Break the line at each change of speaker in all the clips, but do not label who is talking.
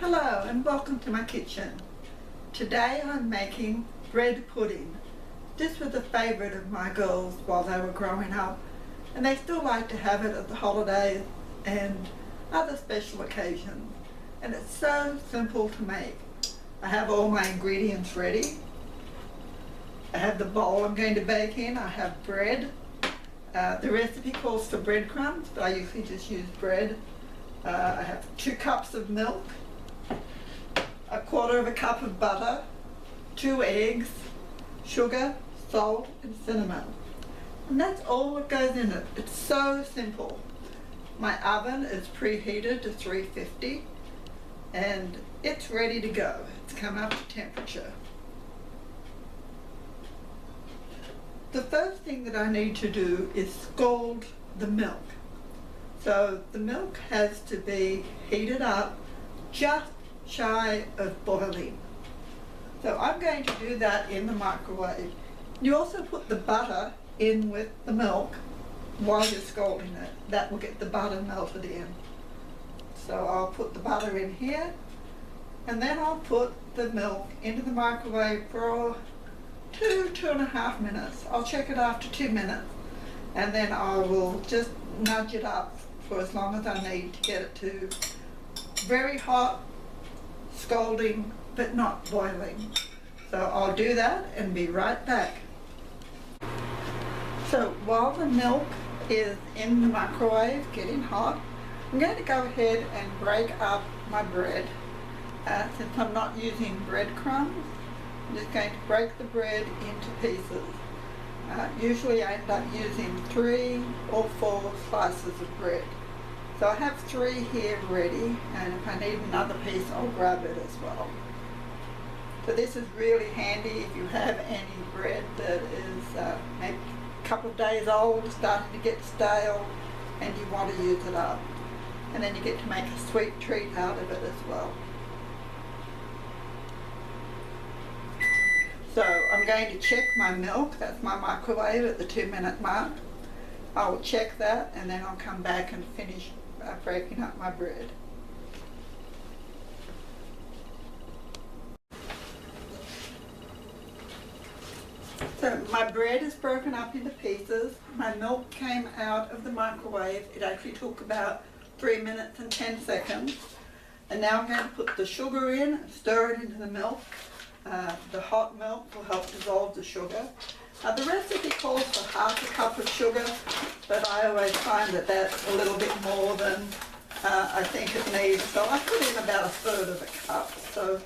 Hello and welcome to my kitchen. Today I'm making bread pudding. This was a favourite of my girls while they were growing up, and they still like to have it at the holidays and other special occasions. And it's so simple to make. I have all my ingredients ready. I have the bowl I'm going to bake in. I have bread. The recipe calls for breadcrumbs, but I usually just use bread. I have 2 cups of milk, 1/4 cup of butter, 2 eggs, sugar, salt and cinnamon. And that's all that goes in it. It's so simple. My oven is preheated to 350 and it's ready to go. It's come up to temperature. The first thing that I need to do is scald the milk. So the milk has to be heated up just shy of boiling. So I'm going to do that in the microwave. You also put the butter in with the milk while you're scalding it. That will get the butter melted in. So I'll put the butter in here and then I'll put the milk into the microwave for 2.5 minutes. I'll check it after 2 minutes and then I will just nudge it up for as long as I need to get it to very hot, scalding, but not boiling. So I'll do that and be right back. So while the milk is in the microwave getting hot, I'm going to go ahead and break up my bread. Since I'm not using breadcrumbs, I'm just going to break the bread into pieces. Usually I end up using 3 or 4 slices of bread. So I have 3 here ready, and if I need another piece I'll grab it as well. So this is really handy if you have any bread that is maybe a couple of days old, starting to get stale, and you want to use it up. And then you get to make a sweet treat out of it as well. So I'm going to check my milk. That's my microwave at the 2-minute mark. I will check that and then I'll come back and finish breaking up my bread. So my bread is broken up into pieces. My milk came out of the microwave. It actually took about 3 minutes and 10 seconds. And now I'm going to put the sugar in and stir it into the milk. The hot milk will help dissolve the sugar. The recipe calls for 1/2 cup of sugar, but I always find that that's a little bit more than I think it needs. So I put in about 1/3 cup. So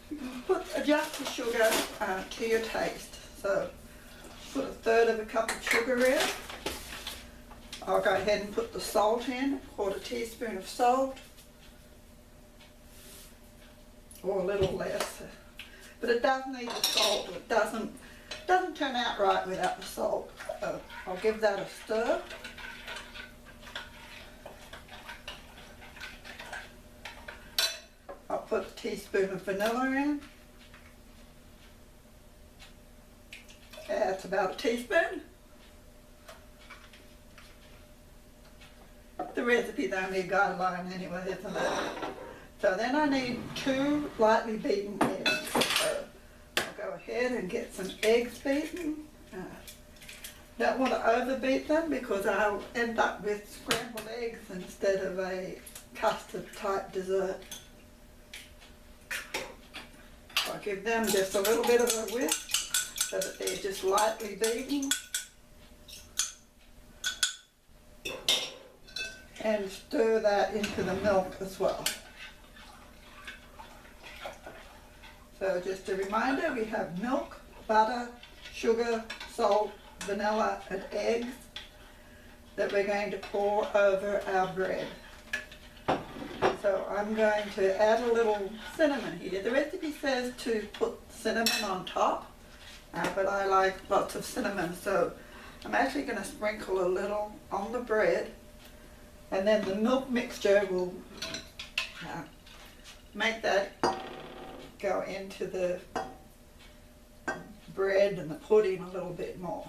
you can adjust the sugar to your taste. So put 1/3 cup of sugar in. I'll go ahead and put the salt in, 1/4 teaspoon of salt, or a little less. But it does need the salt. It doesn't turn out right without the salt. So I'll give that a stir. I'll put a teaspoon of vanilla in. That's about a teaspoon. The recipe's only a guideline anyway, isn't it? So then I need 2 lightly beaten eggs. So I'll go ahead and get some eggs beaten. Don't want to overbeat them because I'll end up with scrambled eggs instead of a custard type dessert. I'll give them just a little bit of a whisk so that they're just lightly beaten. And stir that into the milk as well. So just a reminder, we have milk, butter, sugar, salt, vanilla and eggs that we're going to pour over our bread. So I'm going to add a little cinnamon here. The recipe says to put cinnamon on top, but I like lots of cinnamon, so I'm actually going to sprinkle a little on the bread, and then the milk mixture will make that go into the bread and the pudding a little bit more.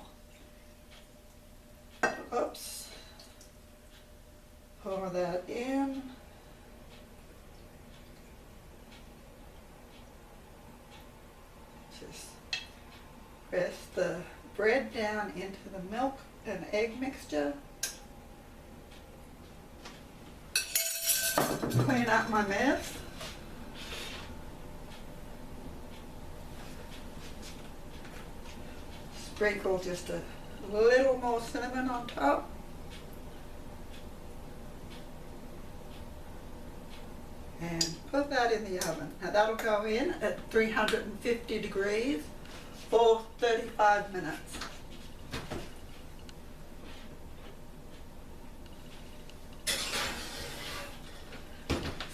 Oops. Pour that in. Just press the bread down into the milk and egg mixture. Clean up my mess. Sprinkle just a little more cinnamon on top. And put that in the oven. Now that'll go in at 350 degrees for 35 minutes.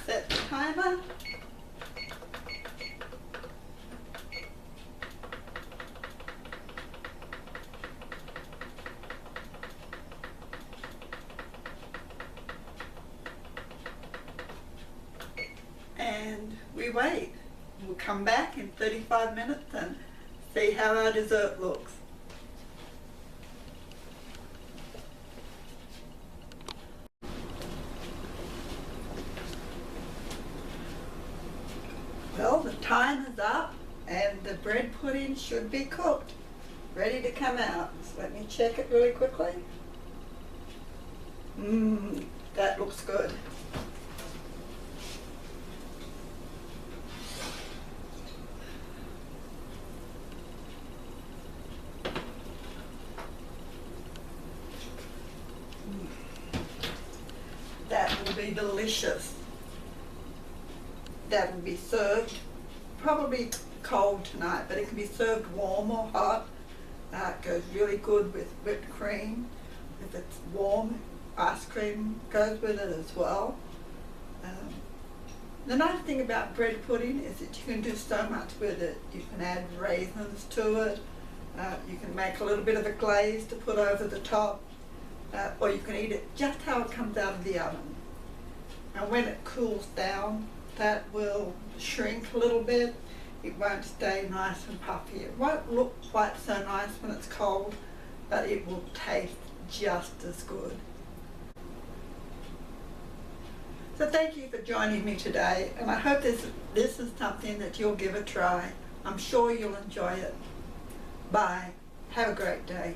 Set the timer. And we wait. We'll come back in 35 minutes and see how our dessert looks. Well, the time is up and the bread pudding should be cooked, ready to come out. So let me check it really quickly. That looks good. That will be delicious. That will be served probably cold tonight, but it can be served warm or hot. It goes really good with whipped cream. If it's warm, ice cream goes with it as well. The nice thing about bread pudding is that you can do so much with it. You can add raisins to it. You can make a little bit of a glaze to put over the top. Or you can eat it just how it comes out of the oven. And when it cools down, that will shrink a little bit. It won't stay nice and puffy. It won't look quite so nice when it's cold, but it will taste just as good. So thank you for joining me today, and I hope this is something that you'll give a try. I'm sure you'll enjoy it. Bye. Have a great day.